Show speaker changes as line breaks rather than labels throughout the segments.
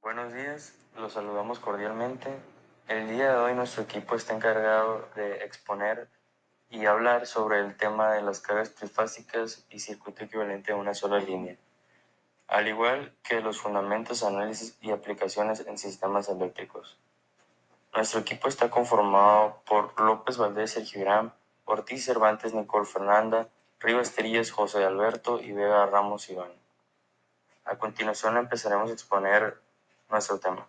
Buenos días, los saludamos cordialmente. El día de hoy nuestro equipo está encargado de exponer y hablar sobre el tema de las cargas trifásicas y circuito equivalente a una sola línea, al igual que los fundamentos, análisis y aplicaciones en sistemas eléctricos. Nuestro equipo está conformado por López Valdés, Sergio Irán, Ortiz Cervantes, Nicole Fernanda, Rivas Trías, José Alberto y Vega Ramos Iván. A continuación empezaremos a exponer nuestro tema.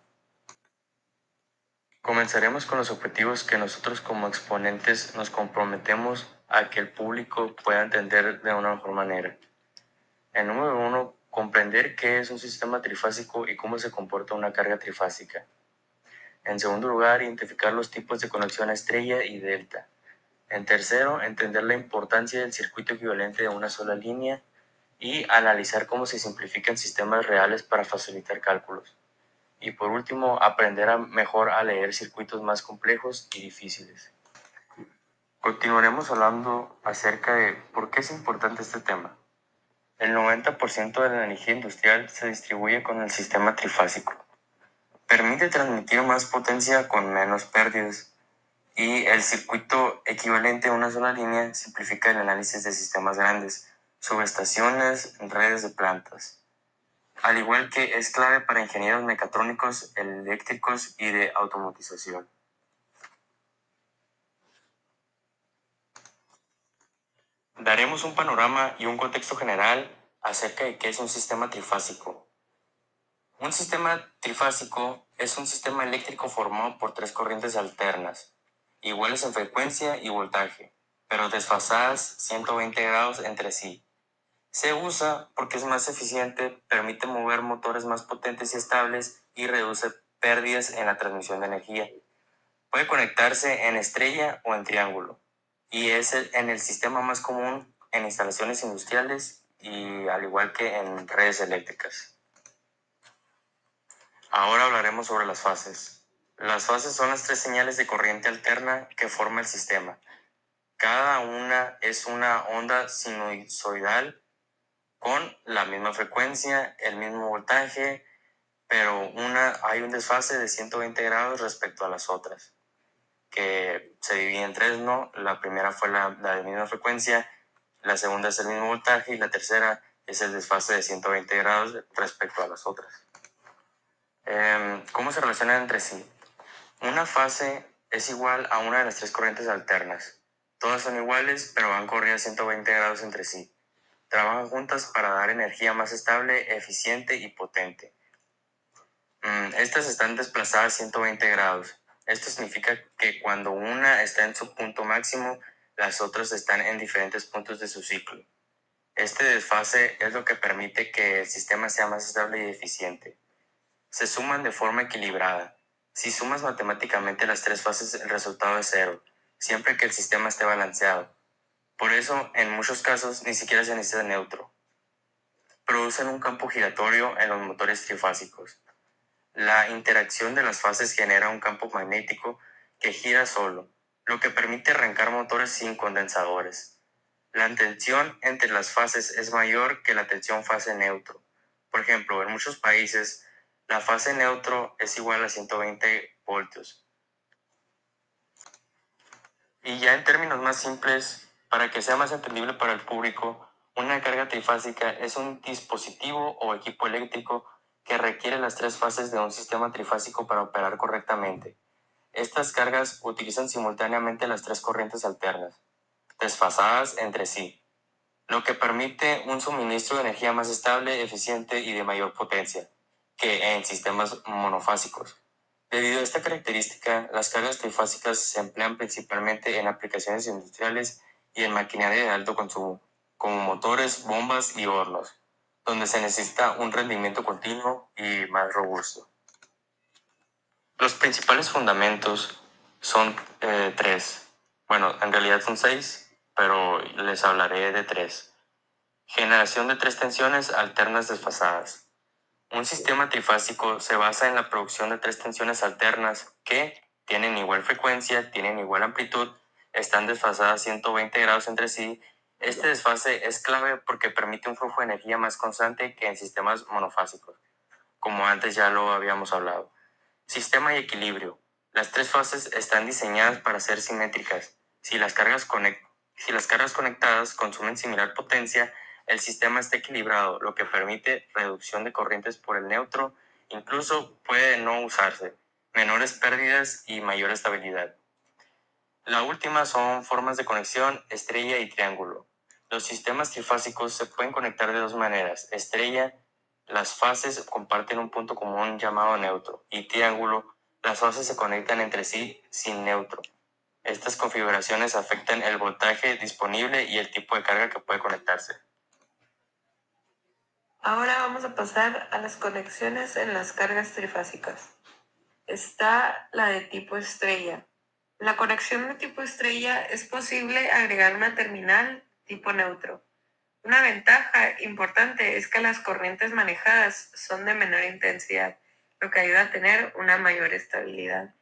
Comenzaremos con los objetivos que nosotros como exponentes nos comprometemos a que el público pueda entender de una mejor manera. El número 1, comprender qué es un sistema trifásico y cómo se comporta una carga trifásica. En segundo lugar, identificar los tipos de conexión estrella y delta. En tercero, entender la importancia del circuito equivalente de una sola línea y analizar cómo se simplifican sistemas reales para facilitar cálculos. Y por último, aprender mejor a leer circuitos más complejos y difíciles. Continuaremos hablando acerca de por qué es importante este tema. El 90% de la energía industrial se distribuye con el sistema trifásico. Permite transmitir más potencia con menos pérdidas. Y el circuito equivalente a una sola línea simplifica el análisis de sistemas grandes, subestaciones, redes de plantas. Al igual que es clave para ingenieros mecatrónicos, eléctricos y de automatización. Daremos un panorama y un contexto general acerca de qué es un sistema trifásico. Un sistema trifásico es un sistema eléctrico formado por tres corrientes alternas, iguales en frecuencia y voltaje, pero desfasadas 120 grados entre sí. Se usa porque es más eficiente, permite mover motores más potentes y estables y reduce pérdidas en la transmisión de energía. Puede conectarse en estrella o en triángulo y es en el sistema más común en instalaciones industriales y al igual que en redes eléctricas. Ahora hablaremos sobre las fases. Las fases son las tres señales de corriente alterna que forma el sistema. Cada una es una onda sinusoidal con la misma frecuencia, el mismo voltaje, pero hay un desfase de 120 grados respecto a las otras, que se divide en tres, ¿no? La primera fue la de misma frecuencia, la segunda es el mismo voltaje y la tercera es el desfase de 120 grados respecto a las otras. ¿Cómo se relacionan entre sí? Una fase es igual a una de las tres corrientes alternas. Todas son iguales, pero van corridas 120 grados entre sí. Trabajan juntas para dar energía más estable, eficiente y potente. Estas están desplazadas 120 grados. Esto significa que cuando una está en su punto máximo, las otras están en diferentes puntos de su ciclo. Este desfase es lo que permite que el sistema sea más estable y eficiente. Se suman de forma equilibrada. Si sumas matemáticamente las tres fases, el resultado es cero, siempre que el sistema esté balanceado. Por eso, en muchos casos, ni siquiera se necesita neutro. Producen un campo giratorio en los motores trifásicos. La interacción de las fases genera un campo magnético que gira solo, lo que permite arrancar motores sin condensadores. La tensión entre las fases es mayor que la tensión fase neutro. Por ejemplo, en muchos países, la fase neutro es igual a 120 voltios. Y ya en términos más simples, para que sea más entendible para el público, una carga trifásica es un dispositivo o equipo eléctrico que requiere las tres fases de un sistema trifásico para operar correctamente. Estas cargas utilizan simultáneamente las tres corrientes alternas, desfasadas entre sí, lo que permite un suministro de energía más estable, eficiente y de mayor potencia que en sistemas monofásicos. Debido a esta característica, las cargas trifásicas se emplean principalmente en aplicaciones industriales y en maquinaria de alto consumo, como motores, bombas y hornos, donde se necesita un rendimiento continuo y más robusto. Los principales fundamentos son tres. Bueno, en realidad son seis, pero les hablaré de tres. Generación de tres tensiones alternas desfasadas. Un sistema trifásico se basa en la producción de tres tensiones alternas que tienen igual frecuencia, tienen igual amplitud, están desfasadas 120 grados entre sí. Este desfase es clave porque permite un flujo de energía más constante que en sistemas monofásicos. como antes ya lo habíamos hablado. Sistema y equilibrio. Las tres fases están diseñadas para ser simétricas. Si las cargas conectadas consumen similar potencia, el sistema está equilibrado, lo que permite reducción de corrientes por el neutro, incluso puede no usarse, menores pérdidas y mayor estabilidad. La última son formas de conexión, estrella y triángulo. Los sistemas trifásicos se pueden conectar de dos maneras. Estrella, las fases comparten un punto común llamado neutro, y triángulo, las fases se conectan entre sí sin neutro. Estas configuraciones afectan el voltaje disponible y el tipo de carga que puede conectarse.
Ahora vamos a pasar a las conexiones en las cargas trifásicas. Está la de tipo estrella. En la conexión de tipo estrella es posible agregar una terminal tipo neutro. Una ventaja importante es que las corrientes manejadas son de menor intensidad, lo que ayuda a tener una mayor estabilidad.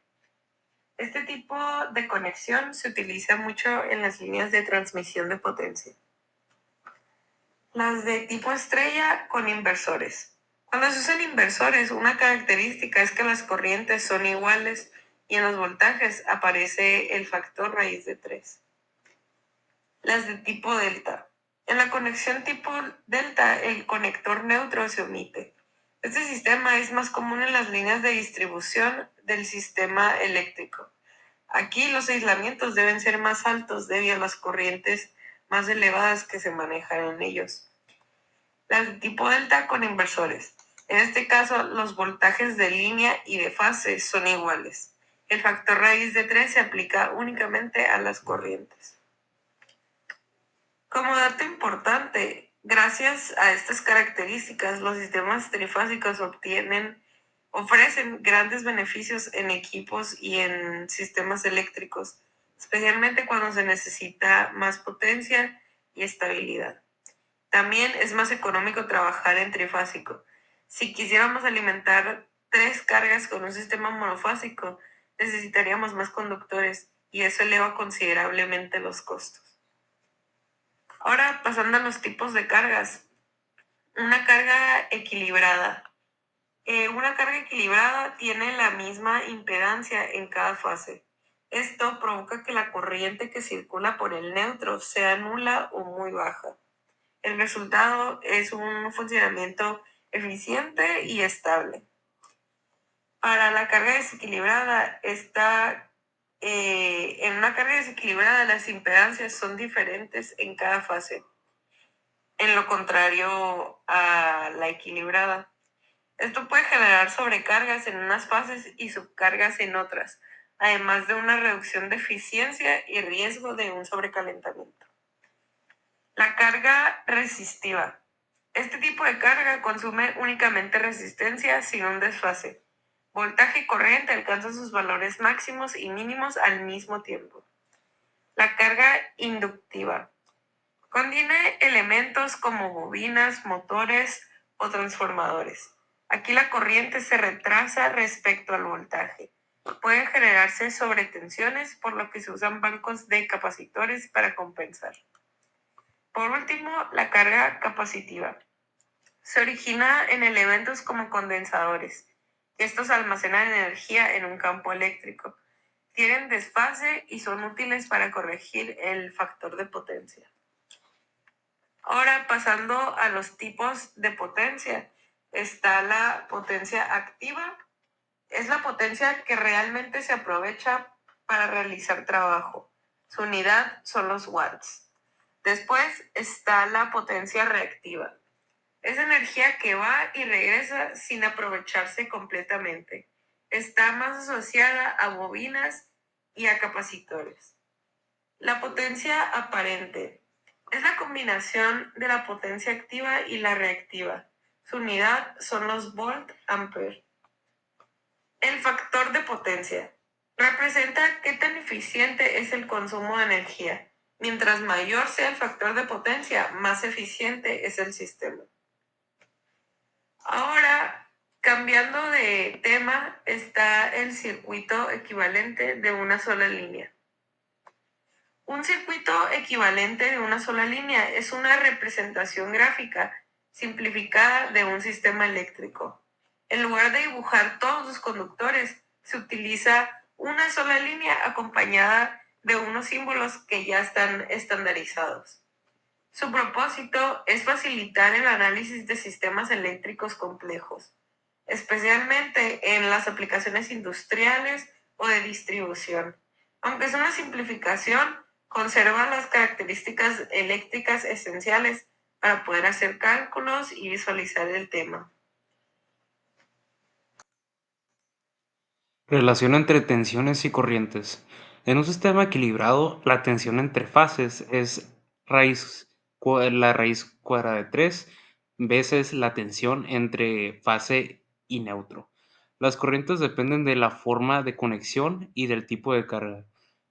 Este tipo de conexión se utiliza mucho en las líneas de transmisión de potencia. Las de tipo estrella con inversores. Cuando se usan inversores, una característica es que las corrientes son iguales y en los voltajes aparece el factor raíz de 3. Las de tipo delta. En la conexión tipo delta, el conector neutro se omite. Este sistema es más común en las líneas de distribución del sistema eléctrico. Aquí los aislamientos deben ser más altos debido a las corrientes más elevadas que se manejan en ellos. Las de tipo delta con inversores. En este caso, los voltajes de línea y de fase son iguales. El factor raíz de 3 se aplica únicamente a las corrientes. Como dato importante, gracias a estas características, los sistemas trifásicos ofrecen grandes beneficios en equipos y en sistemas eléctricos, especialmente cuando se necesita más potencia y estabilidad. También es más económico trabajar en trifásico. Si quisiéramos alimentar 3 cargas con un sistema monofásico, necesitaríamos más conductores y eso eleva considerablemente los costos. Ahora pasando a los tipos de cargas. Una carga equilibrada. Una carga equilibrada tiene la misma impedancia en cada fase. Esto provoca que la corriente que circula por el neutro sea nula o muy baja. El resultado es un funcionamiento eficiente y estable. Para la carga desequilibrada, en una carga desequilibrada las impedancias son diferentes en cada fase, en lo contrario a la equilibrada. Esto puede generar sobrecargas en unas fases y subcargas en otras, además de una reducción de eficiencia y riesgo de un sobrecalentamiento. La carga resistiva. Este tipo de carga consume únicamente resistencia sin un desfase. Voltaje y corriente alcanzan sus valores máximos y mínimos al mismo tiempo. La carga inductiva. Contiene elementos como bobinas, motores o transformadores. Aquí la corriente se retrasa respecto al voltaje. Pueden generarse sobretensiones, por lo que se usan bancos de capacitores para compensar. Por último, la carga capacitiva. Se origina en elementos como condensadores. Estos almacenan energía en un campo eléctrico. Tienen desfase y son útiles para corregir el factor de potencia. Ahora, pasando a los tipos de potencia, está la potencia activa. Es la potencia que realmente se aprovecha para realizar trabajo. Su unidad son los watts. Después está la potencia reactiva. Es energía que va y regresa sin aprovecharse completamente. Está más asociada a bobinas y a capacitores. La potencia aparente es la combinación de la potencia activa y la reactiva. Su unidad son los volt-ampere. El factor de potencia representa qué tan eficiente es el consumo de energía. Mientras mayor sea el factor de potencia, más eficiente es el sistema. Ahora, cambiando de tema, está el circuito equivalente de una sola línea. Un circuito equivalente de una sola línea es una representación gráfica simplificada de un sistema eléctrico. En lugar de dibujar todos los conductores, se utiliza una sola línea acompañada de unos símbolos que ya están estandarizados. Su propósito es facilitar el análisis de sistemas eléctricos complejos, especialmente en las aplicaciones industriales o de distribución. Aunque es una simplificación, conserva las características eléctricas esenciales para poder hacer cálculos y visualizar el tema.
Relación entre tensiones y corrientes. En un sistema equilibrado, la tensión entre fases es la raíz cuadrada de 3 veces la tensión entre fase y neutro. Las corrientes dependen de la forma de conexión y del tipo de carga.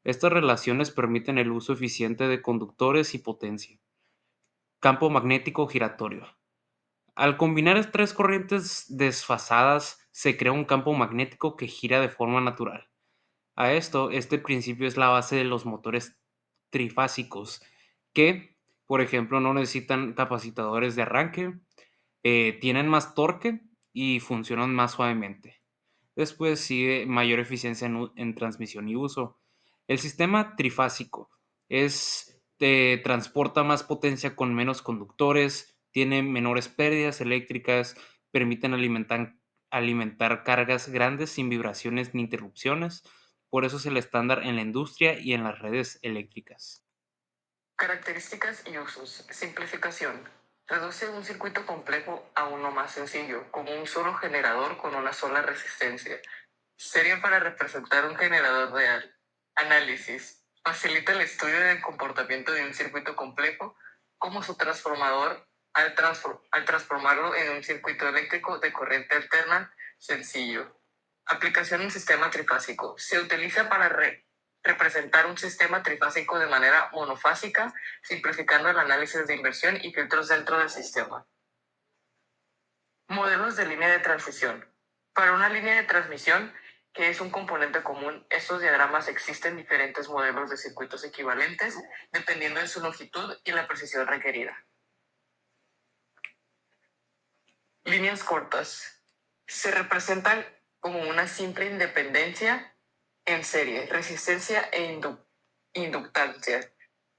Estas relaciones permiten el uso eficiente de conductores y potencia. Campo magnético giratorio. Al combinar tres corrientes desfasadas, se crea un campo magnético que gira de forma natural. A esto, este principio es la base de los motores trifásicos, que, por ejemplo, no necesitan capacitadores de arranque, tienen más torque y funcionan más suavemente. Después sigue mayor eficiencia en transmisión y uso. El sistema trifásico transporta más potencia con menos conductores, tiene menores pérdidas eléctricas, permiten alimentar cargas grandes sin vibraciones ni interrupciones. Por eso es el estándar en la industria y en las redes eléctricas.
Características y usos. Simplificación. Reduce un circuito complejo a uno más sencillo, como un solo generador con una sola resistencia. Serie para representar un generador real. Análisis. Facilita el estudio del comportamiento de un circuito complejo, como su transformador al transformarlo en un circuito eléctrico de corriente alterna sencillo. Aplicación en sistema trifásico. Se utiliza para representar un sistema trifásico de manera monofásica, simplificando el análisis de inversión y filtros dentro del sistema. Modelos de línea de transición. Para una línea de transmisión, que es un componente común, estos diagramas existen diferentes modelos de circuitos equivalentes, dependiendo de su longitud y la precisión requerida. Líneas cortas. Se representan como una simple independencia en serie, resistencia e inductancia.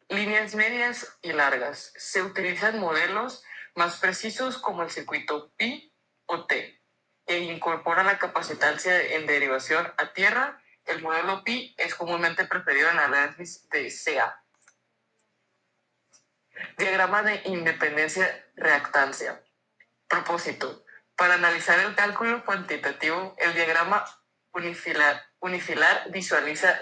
Líneas medias y largas. Se utilizan modelos más precisos como el circuito pi o T, que incorpora la capacitancia en derivación a tierra. El modelo pi es comúnmente preferido en análisis de CA. Diagrama de independencia-reactancia. Propósito. Para analizar el cálculo cuantitativo, el diagrama unifilar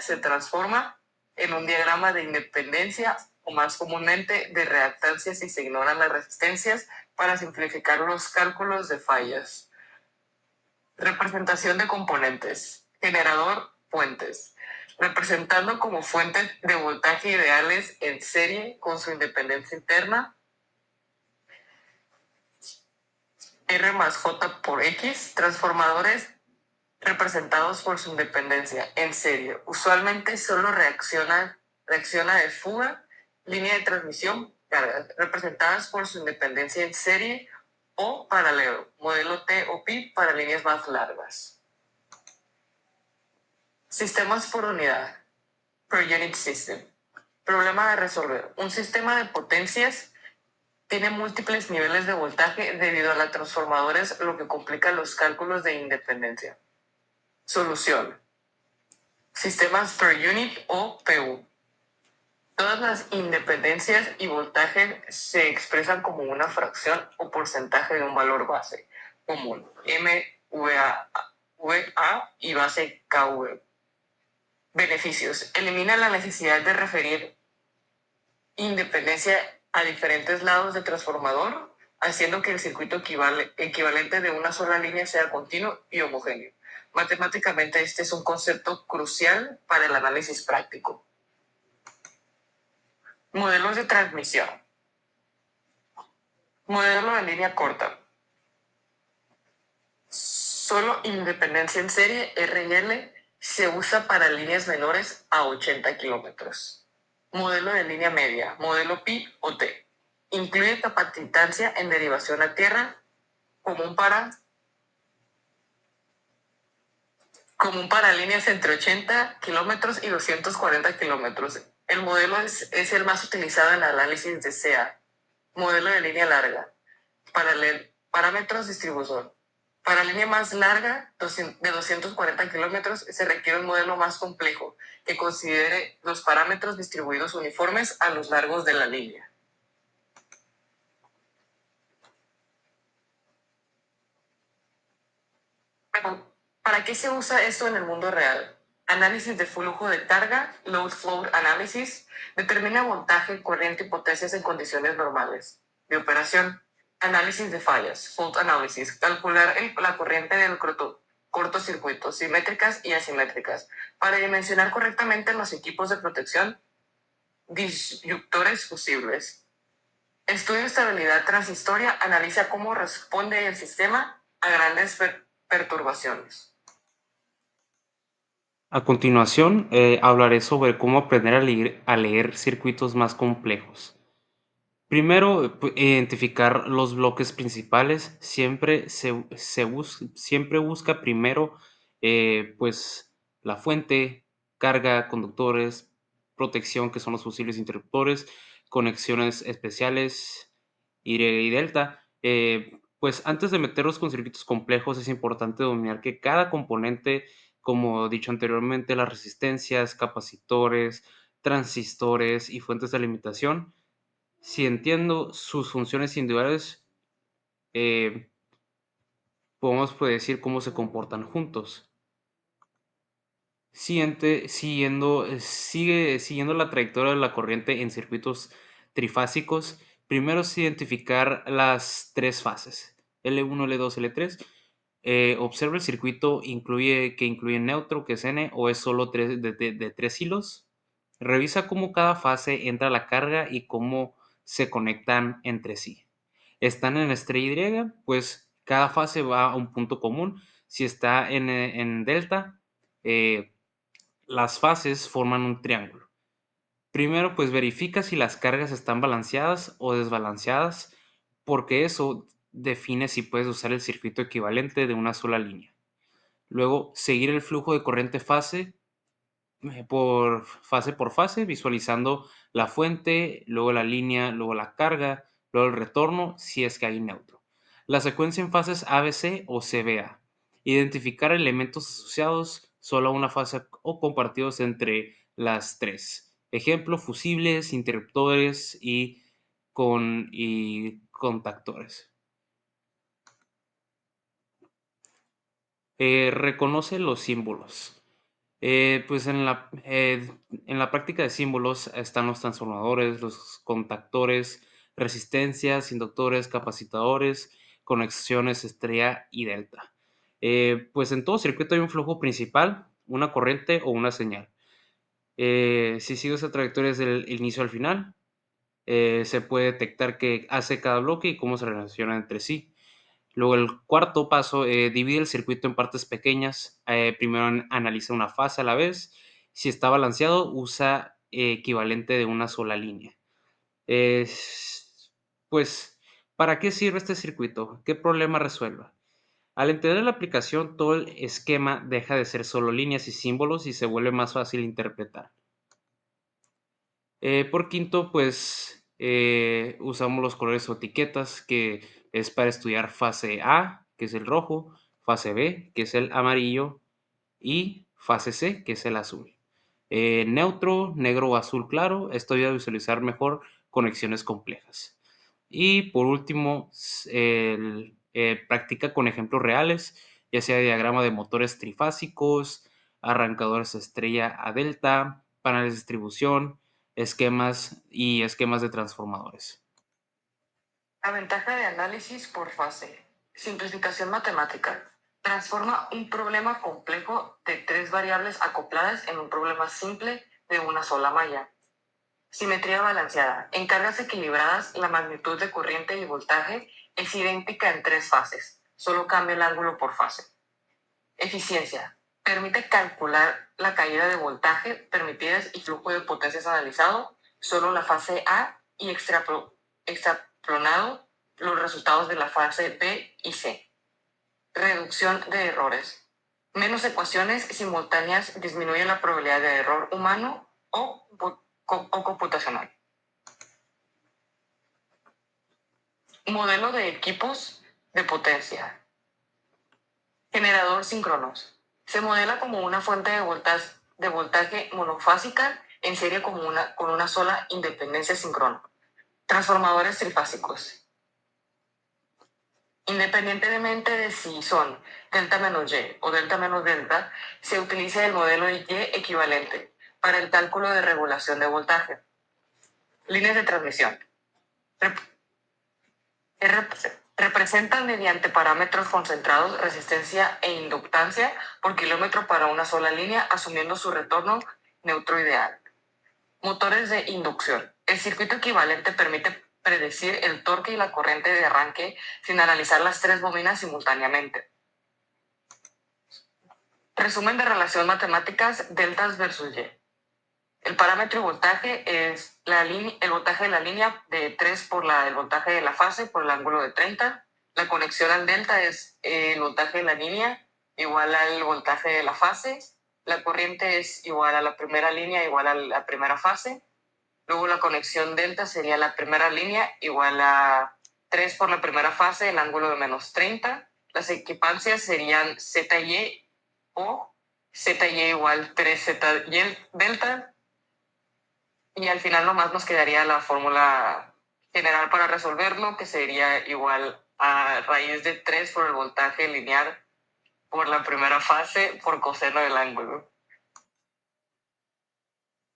se transforma en un diagrama de independencia o más comúnmente de reactancia si se ignoran las resistencias para simplificar los cálculos de fallas. Representación de componentes. Generador, fuentes. Representando como fuentes de voltaje ideales en serie con su independencia interna, R más J por X, transformadores representados por su independencia en serie. Usualmente solo reacciona de fuga, línea de transmisión, cargas, representadas por su independencia en serie o paralelo, modelo T o pi para líneas más largas. Sistemas por unidad, per unit system. Problema de resolver. Un sistema de potencias tiene múltiples niveles de voltaje debido a los transformadores, lo que complica los cálculos de independencia. Solución. Sistemas per unit o PU. Todas las independencias y voltaje se expresan como una fracción o porcentaje de un valor base común, MVA y base KV. Beneficios. Elimina la necesidad de referir independencia a diferentes lados del transformador, haciendo que el circuito equivalente de una sola línea sea continuo y homogéneo. Matemáticamente, este es un concepto crucial para el análisis práctico. Modelos de transmisión. Modelo de línea corta. Solo independencia en serie, RL, se usa para líneas menores a 80 kilómetros. Modelo de línea media, modelo pi o T. Incluye capacitancia en derivación a tierra, común para
común para líneas entre 80 kilómetros y 240 kilómetros. El modelo es el más utilizado en análisis de SEA, modelo de línea larga. Parámetros distribución. Para línea más larga, de 240 kilómetros, se requiere un modelo más complejo que considere los parámetros distribuidos uniformes a los largos de la línea. Pero, ¿para qué se usa esto en el mundo real? Análisis de flujo de carga, load flow analysis, determina voltaje, corriente y potencias en condiciones normales. De operación, análisis de fallas, fault analysis, calcular la corriente del cortocircuito, simétricas y asimétricas, para dimensionar correctamente los equipos de protección, disyuntores fusibles. Estudio de estabilidad transistoria, analiza cómo responde el sistema a grandes perturbaciones.
A continuación, hablaré sobre cómo aprender a leer circuitos más complejos. Primero, identificar los bloques principales. Siempre siempre busca primero, pues, la fuente, carga, conductores, protección, que son los fusibles interruptores, conexiones especiales, y delta. Pues antes de meterlos con circuitos complejos, es importante dominar que cada componente, como dicho anteriormente, las resistencias, capacitores, transistores y fuentes de alimentación, si entiendo sus funciones individuales, eh, podemos decir cómo se comportan juntos. Siguiendo la trayectoria de la corriente en circuitos trifásicos, primero es identificar las tres fases, L1, L2, L3. Observa el circuito que incluye neutro, que es N, o es solo de tres hilos. Revisa cómo cada fase entra a la carga y cómo se conectan entre sí. Están en estrella Y, pues cada fase va a un punto común. Si está en delta, las fases forman un triángulo. Primero, pues verifica si las cargas están balanceadas o desbalanceadas, porque eso define si puedes usar el circuito equivalente de una sola línea. Luego, seguir el flujo de corriente por fase, visualizando la fuente, luego la línea, luego la carga, luego el retorno, si es que hay neutro. La secuencia en fases ABC o CBA. Identificar elementos asociados solo a una fase o compartidos entre las tres. Ejemplo, fusibles, interruptores y contactores. Reconoce los símbolos. Pues en la práctica de símbolos están los transformadores, los contactores, resistencias, inductores, capacitadores, conexiones estrella y delta. Pues en todo circuito hay un flujo principal, una corriente o una señal. Si sigo esa trayectoria desde el inicio al final, se puede detectar qué hace cada bloque y cómo se relaciona entre sí. Luego el cuarto paso, divide el circuito en partes pequeñas. Primero analiza una fase a la vez. Si está balanceado, usa equivalente de una sola línea. Pues, ¿para qué sirve este circuito? ¿Qué problema resuelve? Al entender la aplicación, todo el esquema deja de ser solo líneas y símbolos y se vuelve más fácil interpretar. Por quinto, pues usamos los colores o etiquetas, que es para estudiar fase A, que es el rojo, fase B, que es el amarillo, y fase C, que es el azul. Neutro, negro o azul claro, esto ayuda a visualizar mejor conexiones complejas. Y por último, practica con ejemplos reales, ya sea diagrama de motores trifásicos, arrancadores estrella a delta, paneles de distribución, esquemas de transformadores.
La ventaja de análisis por fase. Simplificación matemática. Transforma un problema complejo de tres variables acopladas en un problema simple de una sola malla. Simetría balanceada. En cargas equilibradas, la magnitud de corriente y voltaje es idéntica en tres fases, solo cambia el ángulo por fase. Eficiencia. Permite calcular la caída de voltaje permitidas y flujo de potencias analizado, solo la fase A y extrapolado los resultados de la fase B y C. Reducción de errores. Menos ecuaciones simultáneas disminuyen la probabilidad de error humano o computacional. Modelo de equipos de potencia. Generador síncronos. Se modela como una fuente de voltaje monofásica en serie con una sola independencia síncrona. Transformadores trifásicos. Independientemente de si son delta menos Y o delta menos delta, se utiliza el modelo de Y equivalente para el cálculo de regulación de voltaje. Líneas de transmisión. Representan mediante parámetros concentrados resistencia e inductancia por kilómetro para una sola línea, asumiendo su retorno neutro ideal. Motores de inducción. El circuito equivalente permite predecir el torque y la corriente de arranque sin analizar las tres bobinas simultáneamente. Resumen de relación matemáticas deltas versus Y. El parámetro de voltaje es el voltaje de la línea de 3 por el voltaje de la fase por el ángulo de 30. La conexión al delta es el voltaje de la línea igual al voltaje de la fase. La corriente es igual a la primera línea igual a la primera fase. Luego la conexión delta sería la primera línea igual a 3 por la primera fase, el ángulo de menos 30. Las equipancias serían ZY o ZY igual 3ZY delta. Y al final nomás nos quedaría la fórmula general para resolverlo, que sería igual a raíz de 3 por el voltaje lineal por la primera fase por coseno del ángulo.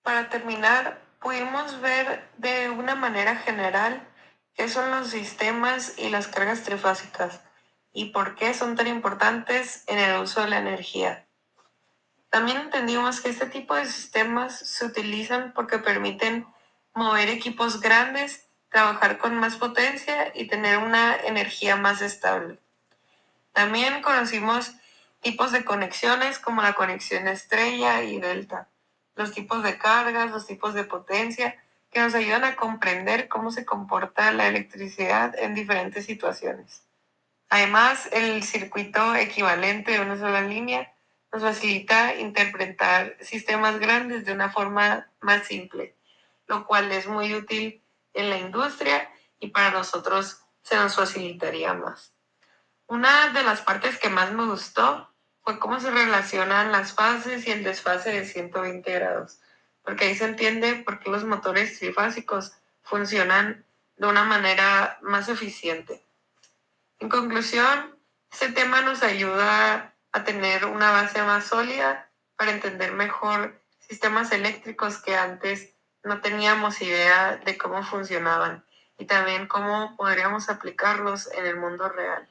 Para terminar, pudimos ver de una manera general qué son los sistemas y las cargas trifásicas y por qué son tan importantes en el uso de la energía. También entendimos que este tipo de sistemas se utilizan porque permiten mover equipos grandes, trabajar con más potencia y tener una energía más estable. También conocimos tipos de conexiones como la conexión estrella y delta, los tipos de cargas, los tipos de potencia, que nos ayudan a comprender cómo se comporta la electricidad en diferentes situaciones. Además, el circuito equivalente de una sola línea nos facilita interpretar sistemas grandes de una forma más simple, lo cual es muy útil en la industria y para nosotros se nos facilitaría más. Una de las partes que más me gustó fue cómo se relacionan las fases y el desfase de 120 grados, porque ahí se entiende por qué los motores trifásicos funcionan de una manera más eficiente. En conclusión, este tema nos ayuda a tener una base más sólida para entender mejor sistemas eléctricos que antes no teníamos idea de cómo funcionaban y también cómo podríamos aplicarlos en el mundo real.